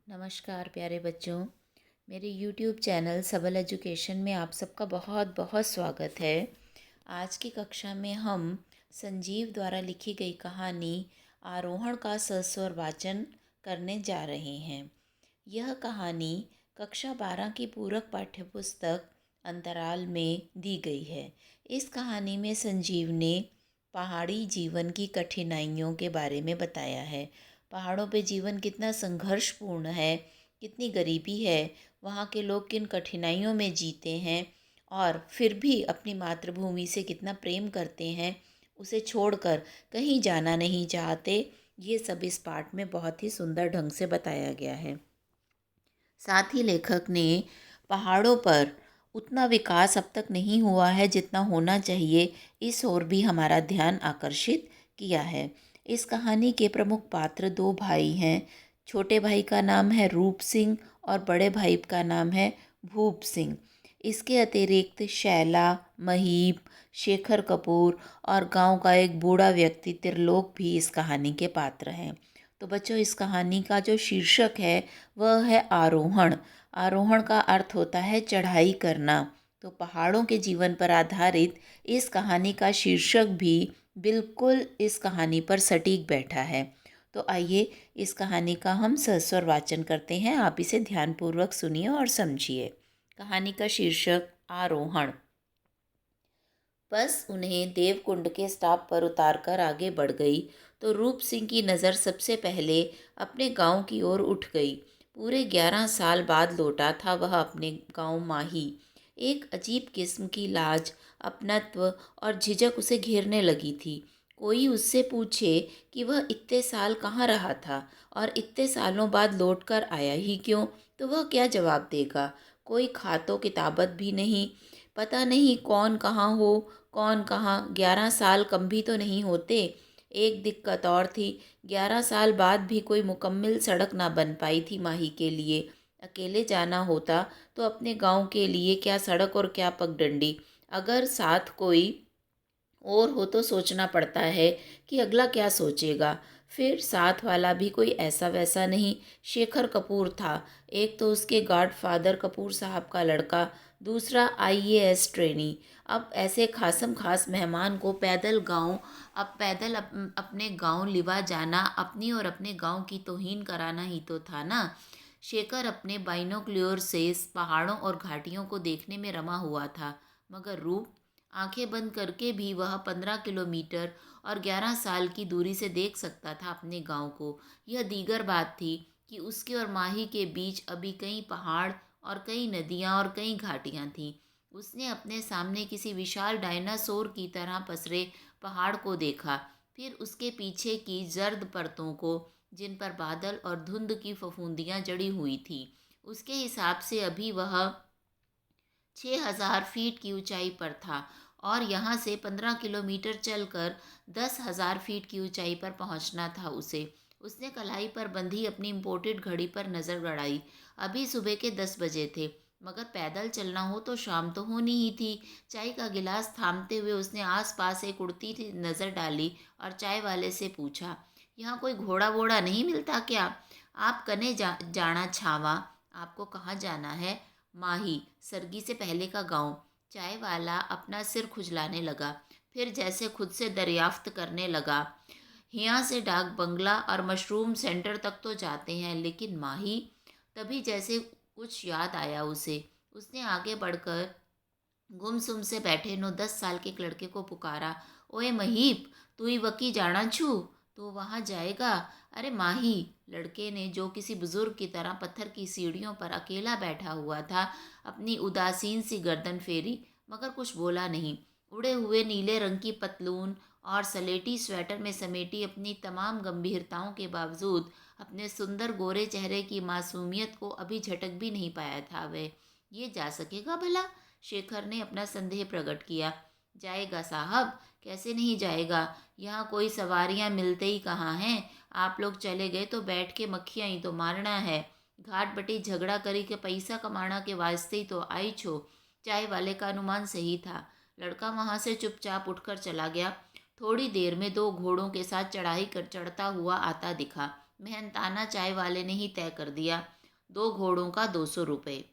नमस्कार प्यारे बच्चों। मेरे YouTube चैनल सबल एजुकेशन में आप सबका बहुत बहुत स्वागत है। आज की कक्षा में हम संजीव द्वारा लिखी गई कहानी आरोहण का सस्वर वाचन करने जा रहे हैं। यह कहानी कक्षा 12 की पूरक पाठ्यपुस्तक अंतराल में दी गई है। इस कहानी में संजीव ने पहाड़ी जीवन की कठिनाइयों के बारे में बताया है। पहाड़ों पे जीवन कितना संघर्षपूर्ण है, कितनी गरीबी है, वहाँ के लोग किन कठिनाइयों में जीते हैं और फिर भी अपनी मातृभूमि से कितना प्रेम करते हैं, उसे छोड़कर कहीं जाना नहीं चाहते। ये सब इस पाठ में बहुत ही सुंदर ढंग से बताया गया है। साथ ही लेखक ने पहाड़ों पर उतना विकास अब तक नहीं हुआ है जितना होना चाहिए, इस ओर भी हमारा ध्यान आकर्षित किया है। इस कहानी के प्रमुख पात्र दो भाई हैं। छोटे भाई का नाम है रूप सिंह और बड़े भाई का नाम है भूप सिंह। इसके अतिरिक्त शैला, महीप, शेखर कपूर और गांव का एक बूढ़ा व्यक्ति त्रिलोक भी इस कहानी के पात्र हैं। तो बच्चों, इस कहानी का जो शीर्षक है वह है आरोहण। आरोहण का अर्थ होता है चढ़ाई करना। तो पहाड़ों के जीवन पर आधारित इस कहानी का शीर्षक भी बिल्कुल इस कहानी पर सटीक बैठा है। तो आइए इस कहानी का हम सस्वर वाचन करते हैं। आप इसे ध्यानपूर्वक सुनिए और समझिए। कहानी का शीर्षक आरोहण। बस उन्हें देवकुंड के स्टॉप पर उतारकर आगे बढ़ गई तो रूप सिंह की नज़र सबसे पहले अपने गांव की ओर उठ गई। पूरे 11 साल बाद लौटा था वह अपने गांव माही। एक अजीब किस्म की लाज, अपनत्व और झिझक उसे घेरने लगी थी। कोई उससे पूछे कि वह इतने साल कहाँ रहा था और इतने सालों बाद लौट कर आया ही क्यों, तो वह क्या जवाब देगा। कोई खातो किताबत भी नहीं, पता नहीं कौन कहाँ हो, कौन कहाँ। 11 साल कम भी तो नहीं होते। एक दिक्कत और थी, 11 साल बाद भी कोई मुकम्मल सड़क ना बन पाई थी माही के लिए। अकेले जाना होता तो अपने गांव के लिए क्या सड़क और क्या पगडंडी। अगर साथ कोई और हो तो सोचना पड़ता है कि अगला क्या सोचेगा। फिर साथ वाला भी कोई ऐसा वैसा नहीं, शेखर कपूर था। एक तो उसके गॉडफादर कपूर साहब का लड़का, दूसरा आईएएस ट्रेनी। अब ऐसे खासम खास मेहमान को पैदल अपने गांव लिवा जाना, अपनी और अपने गांव की तौहीन कराना ही तो था ना। शेखर अपने बाइनोक्ल्योर से इस पहाड़ों और घाटियों को देखने में रमा हुआ था, मगर रूप आंखें बंद करके भी वह 15 किलोमीटर और 11 साल की दूरी से देख सकता था अपने गांव को। यह दीगर बात थी कि उसके और माही के बीच अभी कई पहाड़ और कई नदियां और कई घाटियां थीं। उसने अपने सामने किसी विशाल डायनासोर की तरह पसरे पहाड़ को देखा, फिर उसके पीछे की जर्द परतों को जिन पर बादल और धुंध की फफूंदियां जड़ी हुई थी। उसके हिसाब से अभी वह 6,000 फीट की ऊंचाई पर था और यहाँ से 15 किलोमीटर चलकर 10,000 फीट की ऊंचाई पर पहुँचना था उसे। उसने कलाई पर बंधी अपनी इम्पोर्टेड घड़ी पर नज़र गड़ाई। अभी सुबह के 10 बजे थे, मगर पैदल चलना हो तो शाम तो होनी ही थी। चाय का गिलास थामते हुए उसने आसपास एक उड़ती थी नज़र डाली और चाय वाले से पूछा, यहाँ कोई घोड़ा वोड़ा नहीं मिलता क्या? आप कने जाना छावा, आपको कहाँ जाना है? माही, सरगी से पहले का गांव। चाय वाला अपना सिर खुजलाने लगा, फिर जैसे खुद से दरियाफ्त करने लगा, यहाँ से डाक बंगला और मशरूम सेंटर तक तो जाते हैं, लेकिन माही। तभी जैसे कुछ याद आया उसे। उसने आगे बढ़कर गुमसुम से बैठे 9-10 साल के एक लड़के को पुकारा, ओए महीप, तू ही वकी जाना छू, तो वहाँ जाएगा? अरे माही, लड़के ने, जो किसी बुजुर्ग की तरह पत्थर की सीढ़ियों पर अकेला बैठा हुआ था, अपनी उदासीन सी गर्दन फेरी, मगर कुछ बोला नहीं। उड़े हुए नीले रंग की पतलून और सलेटी स्वेटर में समेटी अपनी तमाम गंभीरताओं के बावजूद अपने सुंदर गोरे चेहरे की मासूमियत को अभी झटक भी नहीं पाया था वह। ये जा सकेगा भला? शेखर ने अपना संदेह प्रकट किया। जाएगा साहब, कैसे नहीं जाएगा। यहाँ कोई सवारियाँ मिलते ही कहाँ हैं। आप लोग चले गए तो बैठ के मक्खियाँ ही तो मारना है। घाट बटी झगड़ा करी के पैसा कमाना के वास्ते ही तो आई छो। चाय वाले का अनुमान सही था। लड़का वहाँ से चुपचाप उठकर चला गया। थोड़ी देर में दो घोड़ों के साथ चढ़ाई कर चढ़ता हुआ आता दिखा। मेहनताना चाय वाले ने ही तय कर दिया। 2 घोड़ों का 200 रुपये।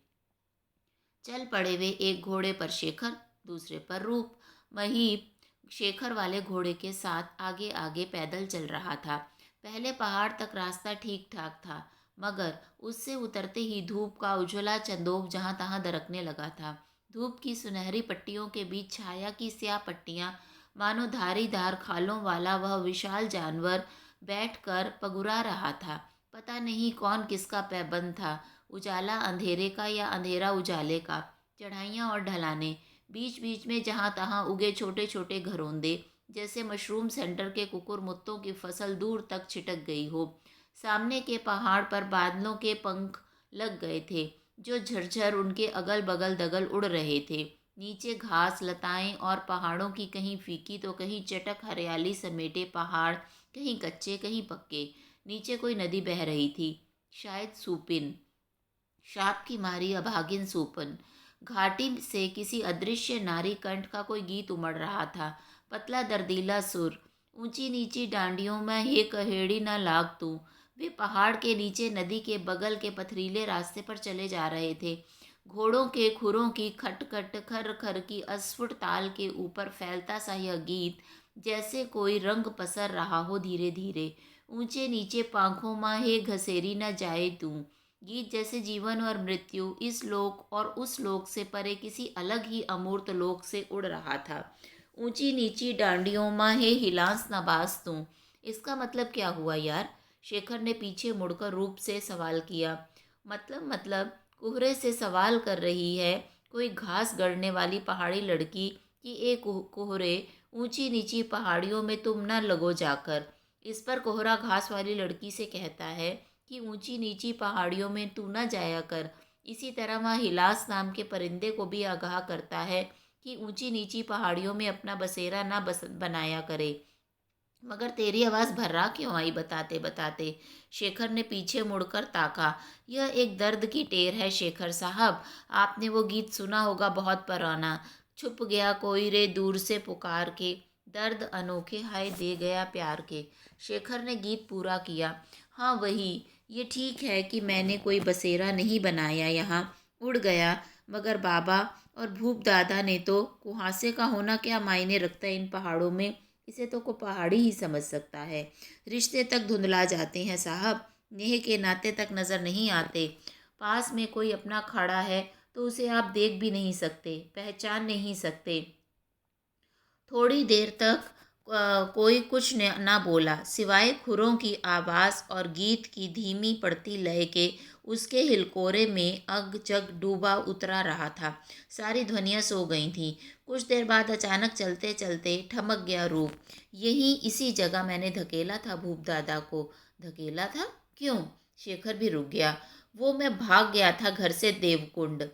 चल पड़े वे, एक घोड़े पर शेखर, दूसरे पर रूप। महीप शेखर वाले घोड़े के साथ आगे आगे पैदल चल रहा था। पहले पहाड़ तक रास्ता ठीक ठाक था, मगर उससे उतरते ही धूप का उज्ज्वला चंदोक जहां तहां दरकने लगा था। धूप की सुनहरी पट्टियों के बीच छाया की स्याह पट्टियां, मानो धारीदार खालों वाला वह विशाल जानवर बैठकर पगुरा रहा था। पता नहीं कौन किसका पैबंद था, उजाला अंधेरे का या अंधेरा उजाले का। चढ़ाइयाँ और ढलानें, बीच बीच में जहाँ तहाँ उगे छोटे छोटे घरौंदे, जैसे मशरूम सेंटर के कुकुरमुत्तों की फसल दूर तक छिटक गई हो। सामने के पहाड़ पर बादलों के पंख लग गए थे, जो झरझर उनके अगल बगल दगल उड़ रहे थे। नीचे घास लताएं और पहाड़ों की कहीं फीकी तो कहीं चटक हरियाली समेटे पहाड़, कहीं कच्चे कहीं पक्के। नीचे कोई नदी बह रही थी, शायद सूपिन, शाप की मारी अभागिन सूपन। घाटी से किसी अदृश्य नारी कंठ का कोई गीत उमड़ रहा था, पतला दर्दीला सुर। ऊंची नीची डांडियों में ये कहेड़ी न लाग तू। वे पहाड़ के नीचे नदी के बगल के पथरीले रास्ते पर चले जा रहे थे। घोड़ों के खुरों की खटखट खर खर की अस्फुट ताल के ऊपर फैलता सा यह गीत, जैसे कोई रंग पसर रहा हो धीरे धीरे। ऊंचे नीचे पांखों माँ हे घसेरी न जाए तू। गीत जैसे जीवन और मृत्यु, इस लोक और उस लोक से परे किसी अलग ही अमूर्त लोक से उड़ रहा था। ऊंची नीची डांडियों माँ हे हिलांस नबास तू। इसका मतलब क्या हुआ यार? शेखर ने पीछे मुड़कर रूप से सवाल किया। मतलब कोहरे से सवाल कर रही है कोई घास गड़ने वाली पहाड़ी लड़की कि एक कोहरे, ऊंची नीची पहाड़ियों में तुम न लगो जाकर। इस पर कोहरा घास वाली लड़की से कहता है कि ऊंची नीची पहाड़ियों में तू न जाया कर। इसी तरह वह हिलास नाम के परिंदे को भी आगाह करता है कि ऊंची नीची पहाड़ियों में अपना बसेरा न बनाया करे। मगर तेरी आवाज़ भर्रा क्यों आई बताते बताते? शेखर ने पीछे मुड़कर ताका। यह एक दर्द की टेर है शेखर साहब। आपने वो गीत सुना होगा, बहुत पुराना, छुप गया कोई रे दूर से पुकार के, दर्द अनोखे हाय दे गया प्यार के। शेखर ने गीत पूरा किया। हाँ वही। ये ठीक है कि मैंने कोई बसेरा नहीं बनाया यहाँ, उड़ गया, मगर बाबा और भूप दादा ने तो, कुहासे का होना क्या मायने रखता है इन पहाड़ों में, इसे तो को पहाड़ी ही समझ सकता है। रिश्ते तक धुंधला जाते हैं साहब, नेह के नाते तक नज़र नहीं आते। पास में कोई अपना खड़ा है तो उसे आप देख भी नहीं सकते, पहचान नहीं सकते। थोड़ी देर तक कोई कुछ ना बोला, सिवाय खुरों की आवाज़ और गीत की धीमी पड़ती लय के। उसके हिलकोरे में अग जग डूबा उतरा रहा था। सारी ध्वनियाँ सो गई थीं। कुछ देर बाद अचानक चलते चलते ठमक गया रूप। यहीं इसी जगह मैंने धकेला था भूप दादा को। धकेला था? क्यों? शेखर भी रुक गया। वो मैं भाग गया था घर से देवकुंड।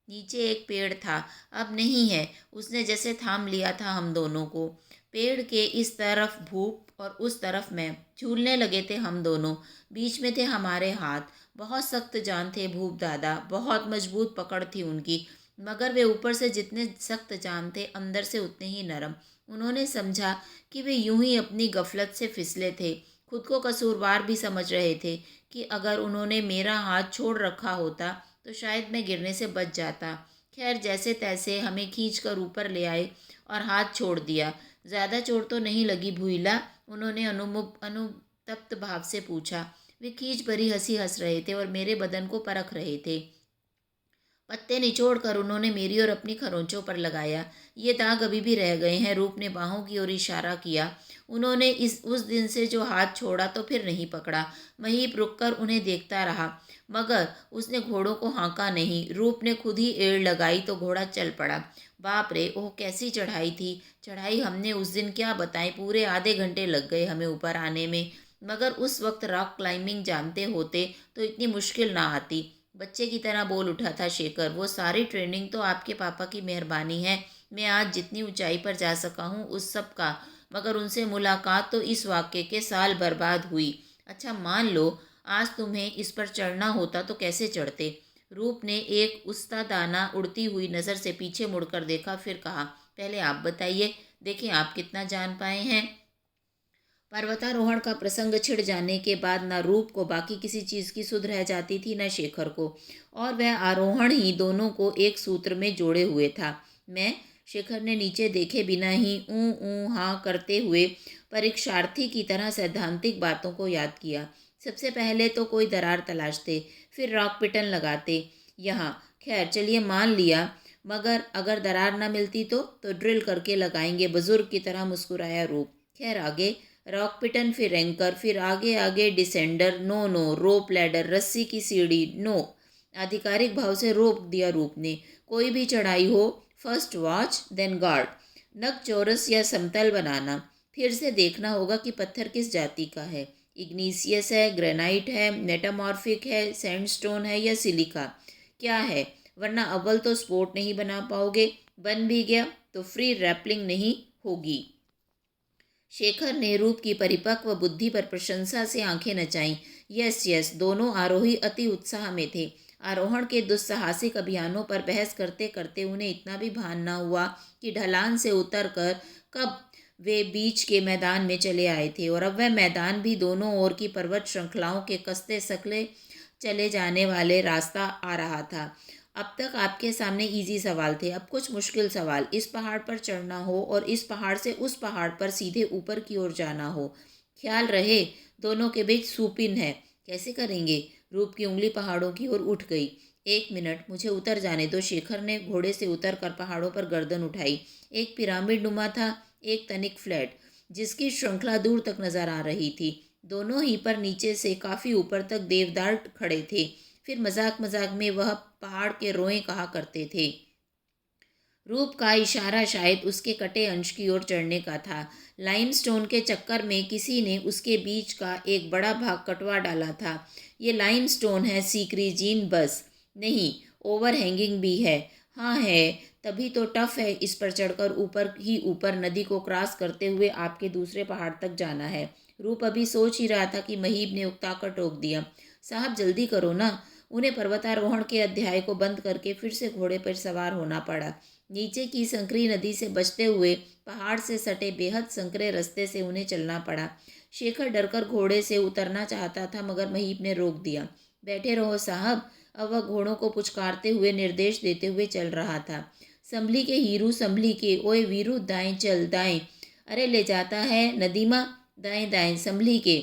नीचे एक पेड़ था, अब नहीं है। उसने जैसे थाम लिया था हम दोनों को। पेड़ के इस तरफ भूप और उस तरफ मैं। झूलने लगे थे हम दोनों। बीच में थे हमारे हाथ। बहुत सख्त जान थे भूप दादा, बहुत मजबूत पकड़ थी उनकी। मगर वे ऊपर से जितने सख्त जान थे, अंदर से उतने ही नरम। उन्होंने समझा कि वे यूं ही अपनी गफलत से फिसले थे। खुद को कसूरवार भी समझ रहे थे कि अगर उन्होंने मेरा हाथ छोड़ रखा होता तो शायद मैं गिरने से बच जाता। खैर, जैसे तैसे हमें खींच कर ऊपर ले आए और हाथ छोड़ दिया। ज़्यादा चोट तो नहीं लगी भूइला? उन्होंने अनुतप्त भाव से पूछा। वे खींच भरी हंसी हंस रहे थे और मेरे बदन को परख रहे थे। पत्ते निचोड़ कर उन्होंने मेरी और अपनी खरोंचों पर लगाया। ये दाग अभी भी रह गए हैं। रूप ने बाहों की ओर इशारा किया। उन्होंने उस दिन से जो हाथ छोड़ा तो फिर नहीं पकड़ा। महीप रुककर उन्हें देखता रहा, मगर उसने घोड़ों को हाँका नहीं। रूप ने खुद ही एड़ लगाई तो घोड़ा चल पड़ा। बाप रे, ओह कैसी चढ़ाई थी! चढ़ाई हमने उस दिन क्या बताई, पूरे आधे घंटे लग गए हमें ऊपर आने में। मगर उस वक्त रॉक क्लाइंबिंग जानते होते तो इतनी मुश्किल ना आती। बच्चे की तरह बोल उठा था शेखर। वो सारी ट्रेनिंग तो आपके पापा की मेहरबानी है। मैं आज जितनी ऊंचाई पर जा सका हूँ उस सब का। मगर उनसे मुलाकात तो इस वाक्य के साल बर्बाद हुई। अच्छा मान लो आज तुम्हें इस पर चढ़ना होता तो कैसे चढ़ते? रूप ने एक उस्तादाना उड़ती हुई नज़र से पीछे मुड़कर देखा, फिर कहा, पहले आप बताइए, देखें आप कितना जान पाए हैं। पर्वतारोहण का प्रसंग छिड़ जाने के बाद न रूप को बाकी किसी चीज की सुध रह जाती थी न शेखर को, और वह आरोहण ही दोनों को एक सूत्र में जोड़े हुए था। मैं, शेखर ने नीचे देखे बिना ही ऊँ ऊँ हाँ करते हुए परीक्षार्थी की तरह सैद्धांतिक बातों को याद किया। सबसे पहले तो कोई दरार तलाशते, फिर रॉक पिटन लगाते यहाँ। खैर चलिए मान लिया, मगर अगर दरार न मिलती तो ड्रिल करके लगाएंगे, बुजुर्ग की तरह मुस्कुराया रूप। खैर आगे रॉक पिटन, फिर एंकर, फिर आगे आगे डिसेंडर, नो नो, रोप लैडर, रस्सी की सीढ़ी, नो। आधिकारिक भाव से रोक दिया रूप ने। कोई भी चढ़ाई हो, फर्स्ट वॉच देन गार्ड। नग चौरस या समतल बनाना, फिर से देखना होगा कि पत्थर किस जाति का है, इग्नीसियस है, ग्रेनाइट है, मेटामॉर्फिक है, सैंडस्टोन है या सिलिका, क्या है, वरना अव्वल तो स्पोर्ट नहीं बना पाओगे, बन भी गया तो फ्री रैपलिंग नहीं होगी। शेखर ने रूप की परिपक्व बुद्धि पर प्रशंसा से आंखें नचाईं। यस यस, दोनों आरोही अति उत्साह में थे। आरोहण के दुस्साहसिक अभियानों पर बहस करते करते उन्हें इतना भी भान न हुआ कि ढलान से उतरकर कब वे बीच के मैदान में चले आए थे, और अब वह मैदान भी दोनों ओर की पर्वत श्रृंखलाओं के कसते सकले चले जाने वाले रास्ता आ रहा था। अब तक आपके सामने इजी सवाल थे, अब कुछ मुश्किल सवाल। इस पहाड़ पर चढ़ना हो और इस पहाड़ से उस पहाड़ पर सीधे ऊपर की ओर जाना हो। ख्याल रहे दोनों के बीच सुपिन है, कैसे करेंगे? रूप की उंगली पहाड़ों की ओर उठ गई। एक मिनट, मुझे उतर जाने दो। शेखर ने घोड़े से उतर कर पहाड़ों पर गर्दन उठाई। एक पिरामिड नुमा था, एक तनिक फ्लैट, जिसकी श्रृंखला दूर तक नजर आ रही थी। दोनों ही पर नीचे से काफी ऊपर तक देवदार खड़े थे। फिर मजाक मजाक में वह पहाड़ के रोए कहा करते थे। रूप का इशारा शायद उसके कटे अंश की ओर चढ़ने का था। लाइमस्टोन के चक्कर में किसी ने उसके बीच का एक बड़ा भाग कटवा डाला था। ये लाइमस्टोन है सीकरी जीन, बस नहीं, ओवर हैंगिंग भी है। हाँ है, तभी तो टफ है। इस पर चढ़कर ऊपर ही ऊपर नदी को क्रॉस करते हुए आपके दूसरे पहाड़ तक जाना है। रूप अभी सोच ही रहा था कि महीब ने उकताकर टोक दिया, साहब जल्दी करो ना। उन्हें पर्वतारोहण के अध्याय को बंद करके फिर से घोड़े पर सवार होना पड़ा। नीचे की संकरी नदी से बचते हुए पहाड़ से सटे बेहद संकरे रास्ते से उन्हें चलना पड़ा। शेखर डरकर घोड़े से उतरना चाहता था, मगर महीप ने रोक दिया। बैठे रहो साहब। अब वह घोड़ों को पुचकारते हुए निर्देश देते हुए चल रहा था। संभली के हीरू, संभली के, ओए वीरू, दाएं चल, दाएं। अरे ले जाता है नदीमा, दाएं दाएं, संभली के।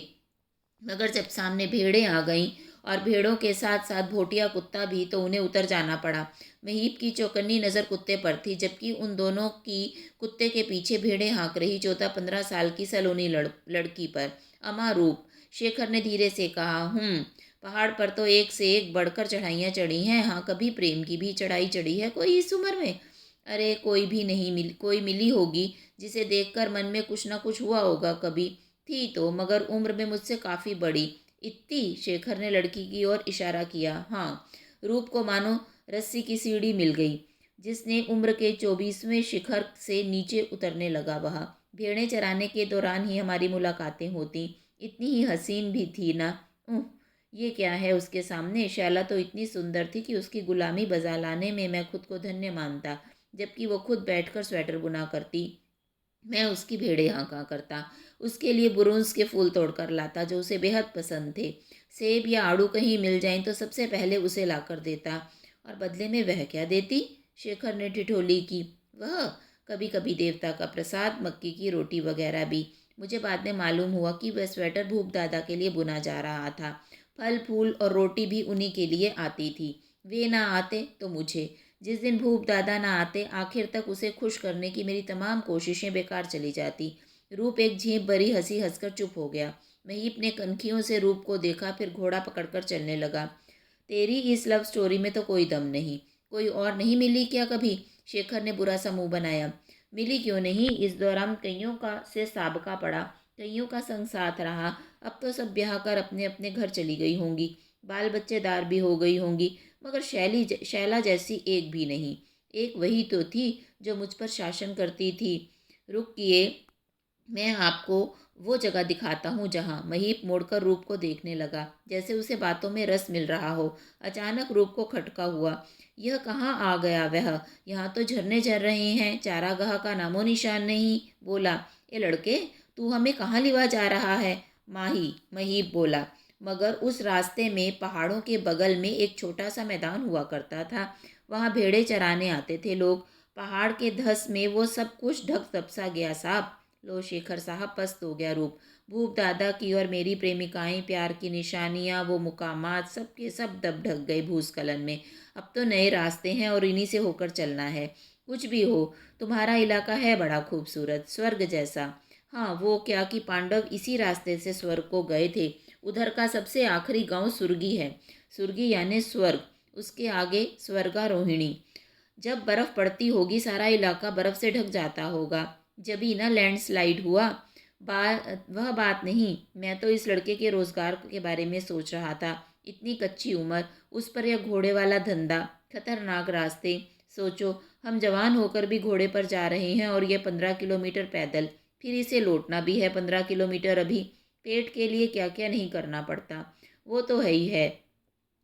मगर जब सामने भेड़ें आ गईं और भेड़ों के साथ साथ भोटिया कुत्ता भी, तो उन्हें उतर जाना पड़ा। महीप की चौकन्नी नज़र कुत्ते पर थी, जबकि उन दोनों की कुत्ते के पीछे भेड़ें हाँक रही 14-15 साल की सलोनी लड़की पर। अमा रूप, शेखर ने धीरे से कहा। पहाड़ पर तो एक से एक बढ़कर चढ़ाइयाँ चढ़ी हैं। हाँ, कभी प्रेम की भी चढ़ाई चढ़ी है कोई इस उम्र में? अरे कोई भी नहीं मिली, कोई मिली होगी जिसे देखकर मन में कुछ ना कुछ हुआ होगा कभी। थी तो, मगर उम्र में मुझसे काफ़ी बड़ी। इतनी? शेखर ने लड़की की ओर इशारा किया। हाँ। रूप को मानो रस्सी की सीढ़ी मिल गई, जिसने उम्र के 24वें शिखर से नीचे उतरने लगा। वह भेड़ें चराने के दौरान ही हमारी मुलाकातें होती, इतनी ही हसीन भी थी ना। ये क्या है उसके सामने? शैला तो इतनी सुंदर थी कि उसकी गुलामी बजा लाने में मैं खुद को धन्य मानता, जबकि वो खुद बैठकर स्वेटर बुना करती, मैं उसकी भेड़ें हाँका करता, उसके लिए बुरुंस के फूल तोड़कर लाता जो उसे बेहद पसंद थे। सेब या आड़ू कहीं मिल जाएं तो सबसे पहले उसे लाकर देता। और बदले में वह क्या देती? शेखर ने ठिठोली की। वह कभी कभी देवता का प्रसाद, मक्की की रोटी वगैरह भी। मुझे बाद में मालूम हुआ कि वह स्वेटर भूप दादा के लिए बुना जा रहा था। फल फूल और रोटी भी उन्हीं के लिए आती थी। वे ना आते तो मुझे। जिस दिन भूप दादा ना आते, आखिर तक उसे खुश करने की मेरी तमाम कोशिशें बेकार चली जाती। रूप एक झींप भरी हंसी हंसकर चुप हो गया। महीप ने कनखियों से रूप को देखा, फिर घोड़ा पकड़कर चलने लगा। तेरी इस लव स्टोरी में तो कोई दम नहीं। कोई और नहीं मिली क्या कभी? शेखर ने बुरा सा मुंह बनाया। मिली क्यों नहीं, इस दौरान कईयों का से साबका पड़ा, कईयों का संग साथ रहा। अब तो सब ब्याह कर अपने अपने घर चली गई होंगी, बाल बच्चेदार भी हो गई होंगी, मगर शैला जैसी एक भी नहीं। एक वही तो थी जो मुझ पर शासन करती थी। रुकिए, मैं आपको वो जगह दिखाता हूँ जहाँ। महीप मुड़कर रूप को देखने लगा, जैसे उसे बातों में रस मिल रहा हो। अचानक रूप को खटका हुआ। यह कहाँ आ गया वह? यहाँ तो झरने झर रहे हैं, चारागाह का नामो निशान नहीं। बोला, ए लड़के, तू हमें कहाँ लिवा जा रहा है? माही महीप बोला। मगर उस रास्ते में पहाड़ों के बगल में एक छोटा सा मैदान हुआ करता था। वहाँ भेड़े चराने आते थे लोग। पहाड़ के धस में वो सब कुछ ढक तपसा गया साहब। लो शेखर साहब पस्त हो गया रूप। भूप दादा की और मेरी प्रेमिकाएं, प्यार की निशानियां, वो मुकामात सब के सब दब ढक गए भूस्खलन में। अब तो नए रास्ते हैं और इन्हीं से होकर चलना है। कुछ भी हो, तुम्हारा इलाका है बड़ा खूबसूरत, स्वर्ग जैसा। हाँ, वो क्या कि पांडव इसी रास्ते से स्वर्ग को गए थे। उधर का सबसे आखिरी गांव सुरगी है। सुरगी यानी स्वर्ग, उसके आगे स्वर्गारोहिणी। जब बर्फ़ पड़ती होगी सारा इलाका बर्फ़ से ढक जाता होगा। जभी ना लैंडस्लाइड हुआ। वह बात नहीं, मैं तो इस लड़के के रोज़गार के बारे में सोच रहा था। इतनी कच्ची उम्र, उस पर यह घोड़े वाला धंधा, खतरनाक रास्ते। सोचो, हम जवान होकर भी घोड़े पर जा रहे हैं और ये 15 किलोमीटर पैदल। फिर इसे लौटना भी है 15 किलोमीटर। अभी पेट के लिए क्या क्या नहीं करना पड़ता। वो तो है ही है।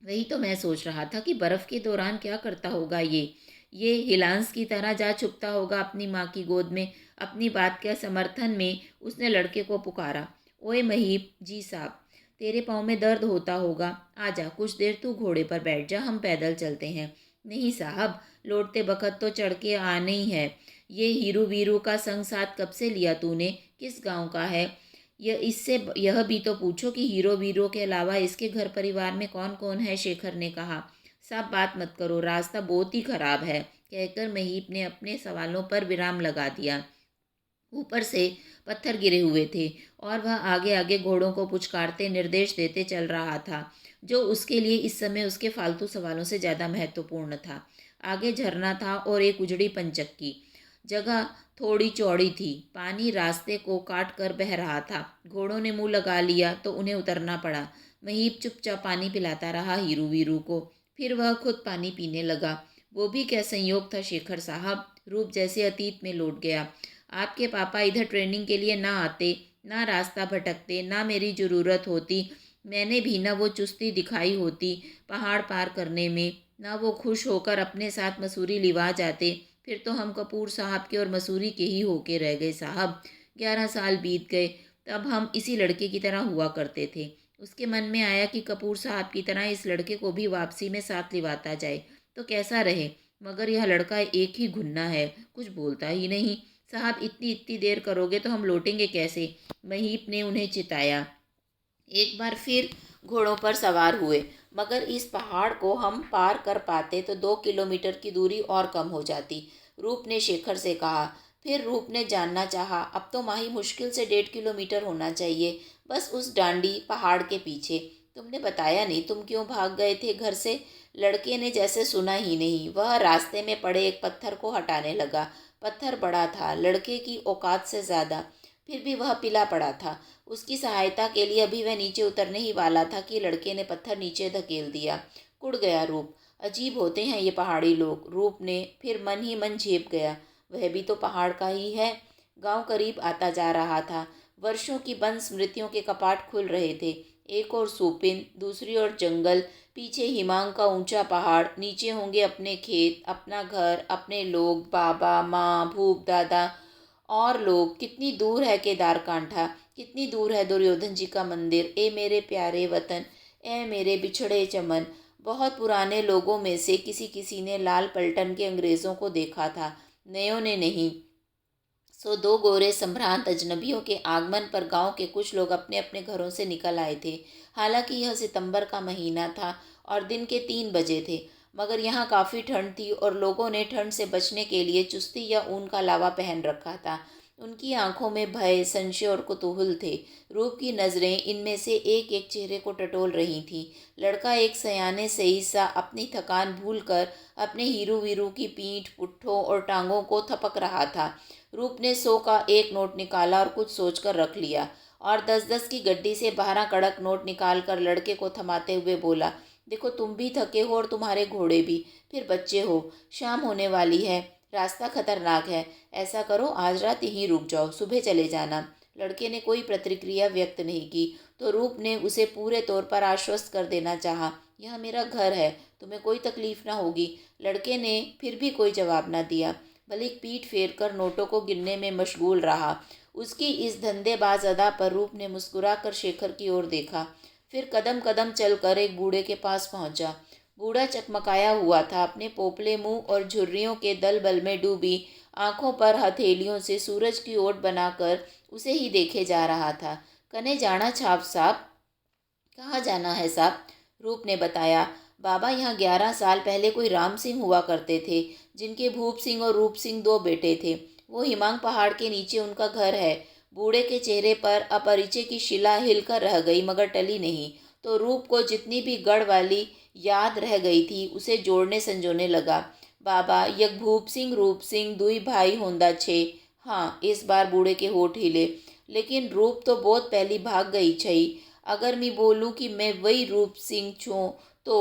वही तो मैं सोच रहा था कि बर्फ़ के दौरान क्या करता होगा ये हिलांस की तरह जा छुपता होगा अपनी माँ की गोद में। अपनी बात के समर्थन में उसने लड़के को पुकारा। ओए महीप जी साहब, तेरे पाँव में दर्द होता होगा। आजा, कुछ देर तू घोड़े पर बैठ जा, हम पैदल चलते हैं। नहीं साहब, लौटते बखत तो चढ़ के आना ही है। ये हीरू वीरू का संग साथ कब से लिया तूने? किस गांव का है? यह भी तो पूछो कि हीरो वीरो के अलावा इसके घर परिवार में कौन कौन है? शेखर ने कहा। साहब बात मत करो, रास्ता बहुत ही खराब है, कहकर महीप ने अपने सवालों पर विराम लगा दिया। ऊपर से पत्थर गिरे हुए थे और वह आगे आगे घोड़ों को पुचकारते निर्देश देते चल रहा था, जो उसके लिए इस समय उसके फालतू सवालों से ज़्यादा महत्वपूर्ण था। आगे झरना था और एक उजड़ी पंचक्की जगह थोड़ी चौड़ी थी। पानी रास्ते को काट कर बह रहा था। घोड़ों ने मुंह लगा लिया तो उन्हें उतरना पड़ा। महीप चुपचाप पानी पिलाता रहा हीरू वीरू को। फिर वह खुद पानी पीने लगा। वो भी क्या संयोग था शेखर साहब, रूप जैसे अतीत में लौट गया। आपके पापा इधर ट्रेनिंग के लिए ना आते, ना रास्ता भटकते, ना मेरी ज़रूरत होती। मैंने भी ना वो चुस्ती दिखाई होती पहाड़ पार करने में, ना वो खुश होकर अपने साथ मसूरी लिवा जाते। फिर तो हम कपूर साहब के और मसूरी के ही होके रह गए साहब। 11 साल बीत गए, तब हम इसी लड़के की तरह हुआ करते थे। उसके मन में आया कि कपूर साहब की तरह इस लड़के को भी वापसी में साथ लिवाता जाए तो कैसा रहे। मगर यह लड़का एक ही घुन्ना है, कुछ बोलता ही नहीं। साहब इतनी इतनी देर करोगे तो हम लौटेंगे कैसे? महीप ने उन्हें चिताया। एक बार फिर घोड़ों पर सवार हुए, मगर इस पहाड़ को हम पार कर पाते तो 2 किलोमीटर की दूरी और कम हो जाती, रूप ने शेखर से कहा। फिर रूप ने जानना चाहा। अब तो माही मुश्किल से 1.5 किलोमीटर होना चाहिए, बस उस डांडी पहाड़ के पीछे। तुमने बताया नहीं तुम क्यों भाग गए थे घर से? लड़के ने जैसे सुना ही नहीं। वह रास्ते में पड़े एक पत्थर को हटाने लगा। पत्थर बड़ा था, लड़के की औकात से ज़्यादा। फिर भी वह पिला पड़ा था। उसकी सहायता के लिए अभी वह नीचे उतरने ही वाला था कि लड़के ने पत्थर नीचे धकेल दिया। कुड़ गया रूप। अजीब होते हैं ये पहाड़ी लोग, रूप ने फिर मन ही मन झेप गया। वह भी तो पहाड़ का ही है। गांव करीब आता जा रहा था। वर्षों की बंद स्मृतियों के कपाट खुल रहे थे। एक और सूपिन, दूसरी ओर जंगल, पीछे हिमांग का ऊंचा पहाड़, नीचे होंगे अपने खेत, अपना घर, अपने लोग, बाबा माँ, भूप दादा और लोग। कितनी दूर है केदारकांठा, कितनी दूर है दुर्योधन जी का मंदिर। ए मेरे प्यारे वतन, ए मेरे बिछड़े चमन। बहुत पुराने लोगों में से किसी किसी ने लाल पलटन के अंग्रेज़ों को देखा था, नयों ने नहीं। सो दो गोरे संभ्रांत अजनबियों के आगमन पर गांव के कुछ लोग अपने अपने घरों से निकल आए थे। हालांकि यह सितंबर का महीना था और दिन के 3 बजे थे, मगर यहाँ काफ़ी ठंड थी और लोगों ने ठंड से बचने के लिए चुस्ती या ऊन का लावा पहन रखा था। उनकी आंखों में भय, संशय और कुतूहल थे। रूप की नज़रें इनमें से एक एक चेहरे को टटोल रही थीं। लड़का एक सयाने सही सा अपनी थकान भूलकर अपने हीरू वीरू की पीठ, पुट्ठों और टांगों को थपक रहा था। रूप ने 100 का एक नोट निकाला और कुछ सोचकर रख लिया और 10-10 की गड्डी से 12 कड़क नोट निकाल कर लड़के को थमाते हुए बोला, देखो तुम भी थके हो और तुम्हारे घोड़े भी, फिर बच्चे हो, शाम होने वाली है, रास्ता खतरनाक है। ऐसा करो आज रात यहीं रुक जाओ, सुबह चले जाना। लड़के ने कोई प्रतिक्रिया व्यक्त नहीं की तो रूप ने उसे पूरे तौर पर आश्वस्त कर देना चाहा। यह मेरा घर है, तुम्हें कोई तकलीफ ना होगी। लड़के ने फिर भी कोई जवाब ना दिया, बल्कि पीठ फेर कर नोटों को गिनने में मशगूल रहा। उसकी इस धंधेबाज अदा पर रूप ने मुस्कुराकर शेखर की ओर देखा। फिर कदम कदम चलकर एक बूढ़े के पास पहुंचा। बूढ़ा चकमकाया हुआ था, अपने पोपले मुंह और झुर्रियों के दलबल में डूबी आंखों पर हथेलियों से सूरज की ओट बनाकर उसे ही देखे जा रहा था। कने जाना छाप साहब? कहाँ जाना है साहब? रूप ने बताया। बाबा, यहाँ 11 साल पहले कोई राम सिंह हुआ करते थे, जिनके भूप सिंह और रूप सिंह 2 बेटे थे। वो हिमांग पहाड़ के नीचे उनका घर है। बूढ़े के चेहरे पर अपरिचय की शिला हिलकर रह गई, मगर टली नहीं। तो रूप को जितनी भी गढ़ वाली याद रह गई थी, उसे जोड़ने संजोने लगा। बाबा, यक भूप सिंह रूप सिंह दुई भाई होंदा छे। हाँ, इस बार बूढ़े के होठ हिले। लेकिन रूप तो बहुत पहली भाग गई छई। अगर मैं बोलूं कि मैं वही रूप सिंह छूं तो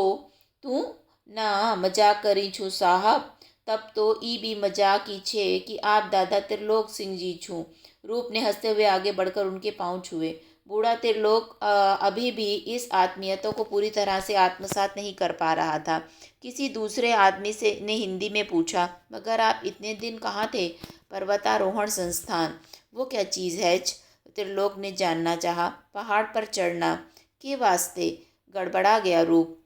तू ना मजाक करी छू साहब? तब तो ई भी मजाक ही छे कि आप दादा त्रिलोक सिंह जी छू। रूप ने हंसते हुए आगे बढ़कर उनके पांव छुए। बूढ़ा त्रिलोक अभी भी इस आत्मीयता को पूरी तरह से आत्मसात नहीं कर पा रहा था। किसी दूसरे आदमी से ने हिंदी में पूछा, मगर आप इतने दिन कहाँ थे? पर्वतारोहण संस्थान। वो क्या चीज़ है? त्रिलोक ने जानना चाहा। पहाड़ पर चढ़ना के वास्ते। गड़बड़ा गया रूप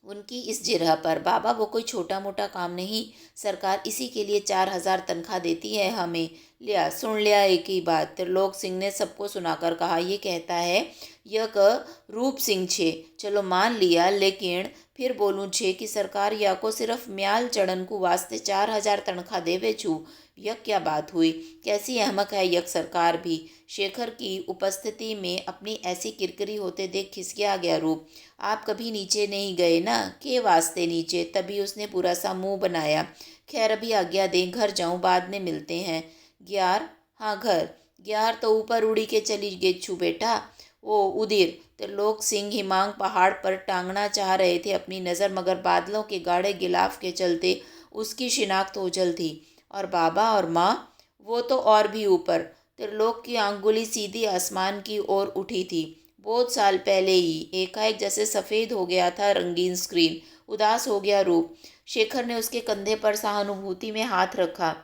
उनकी इस जिरह पर। बाबा, वो कोई छोटा मोटा काम नहीं, सरकार इसी के लिए 4,000 तनख्वाह देती है हमें। लिया सुन लिया एक ही बात, त्रिलोक सिंह ने सबको सुनाकर कहा। ये कहता है यह क रूप सिंह छे। चलो मान लिया, लेकिन फिर बोलूँ छे कि सरकार या को सिर्फ म्याल चढ़न को वास्ते 4,000 तनख्वाह देवे छू। यह क्या बात हुई? कैसी अहमक है यह सरकार भी। शेखर की उपस्थिति में अपनी ऐसी किरकिरी होते देख खिसकिया गया रूप। आप कभी नीचे नहीं गए ना? के वास्ते नीचे? तभी उसने पूरा सा मुंह बनाया। खैर, अभी आज्ञा दें, घर जाऊं, बाद में मिलते हैं। ग्यार? हाँ, घर। ग्यार तो ऊपर उड़ी के चली गई छू बेटा। ओ उदिर। त्रिलोक सिंह हिमांग पहाड़ पर टांगना चाह रहे थे अपनी नज़र, मगर बादलों के गाढ़े गिलाफ के चलते उसकी शिनाख्त ओझल थी। और बाबा और माँ? वो तो और भी ऊपर। त्रिलोक की आंगुली सीधी आसमान की ओर उठी थी। बहुत साल पहले ही एकाएक जैसे सफ़ेद हो गया था रंगीन स्क्रीन। उदास हो गया रूप। शेखर ने उसके कंधे पर सहानुभूति में हाथ रखा।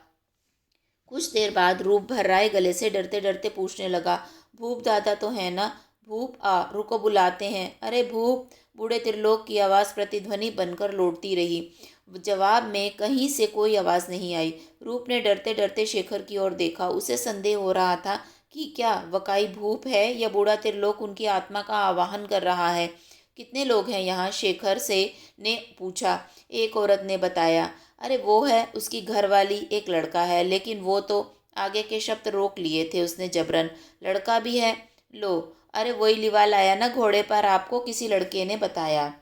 कुछ देर बाद रूप भर्राए गले से डरते डरते पूछने लगा, भूप दादा तो है ना? भूप, आ रुको, बुलाते हैं। अरे भूप! बूढ़े त्रिलोक की आवाज़ प्रतिध्वनि बनकर लौटती रही। जवाब में कहीं से कोई आवाज़ नहीं आई। रूप ने डरते डरते शेखर की ओर देखा। उसे संदेह हो रहा था कि क्या वकाई भूप है या बूढ़ा त्रिलोक उनकी आत्मा का आवाहन कर रहा है। कितने लोग हैं यहाँ? शेखर से ने पूछा। एक औरत ने बताया। अरे वो है उसकी घरवाली, एक लड़का है, लेकिन वो तो आगे के शब्द रोक लिए थे उसने जबरन। लड़का भी है? लो, अरे वही लिवा लाया ना घोड़े पर, आपको किसी लड़के ने बताया।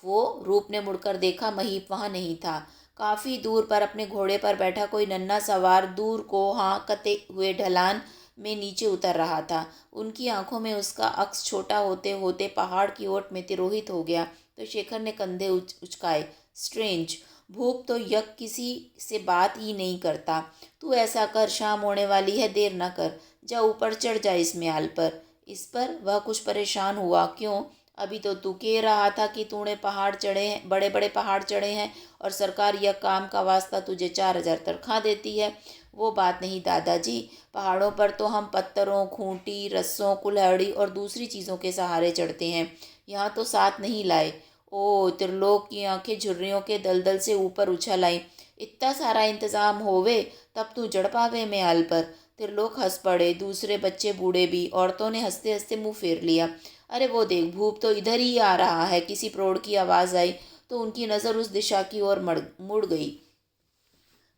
वो? रूप ने मुड़कर देखा। महीप वहाँ नहीं था। काफ़ी दूर पर अपने घोड़े पर बैठा कोई नन्हा सवार दूर को हाँकते हुए ढलान में नीचे उतर रहा था। उनकी आंखों में उसका अक्स छोटा होते होते पहाड़ की ओट में तिरोहित हो गया। तो शेखर ने कंधे उचकाए। स्ट्रेंज। भूप तो यक किसी से बात ही नहीं करता। तू ऐसा कर, शाम होने वाली है, देर न कर। जा ऊपर चढ़ जा इस म्याल पर। इस पर? वह कुछ परेशान हुआ। क्यों? अभी तो तू कह रहा था कि तूने पहाड़ चढ़े हैं, बड़े बड़े पहाड़ चढ़े हैं, और सरकार यह काम का वास्ता तुझे 4,000 तनख्वाह देती है। वो बात नहीं दादाजी। पहाड़ों पर तो हम पत्थरों, खूंटी, रस्सों, कुल्हाड़ी और दूसरी चीज़ों के सहारे चढ़ते हैं। यहाँ तो साथ नहीं लाए। ओ! त्रिलोक की आंखें झुर्रियों के दलदल से ऊपर उछल आईं। इतना सारा इंतजाम होवे तब तू चढ़ पावे म्याल पर? त्रिलोक हंस पड़े, दूसरे बच्चे बूढ़े भी। औरतों ने हंसते हंसते मुंह फेर लिया। अरे वो देख, भूप तो इधर ही आ रहा है, किसी प्रौढ़ की आवाज़ आई तो उनकी नज़र उस दिशा की ओर मुड़ गई।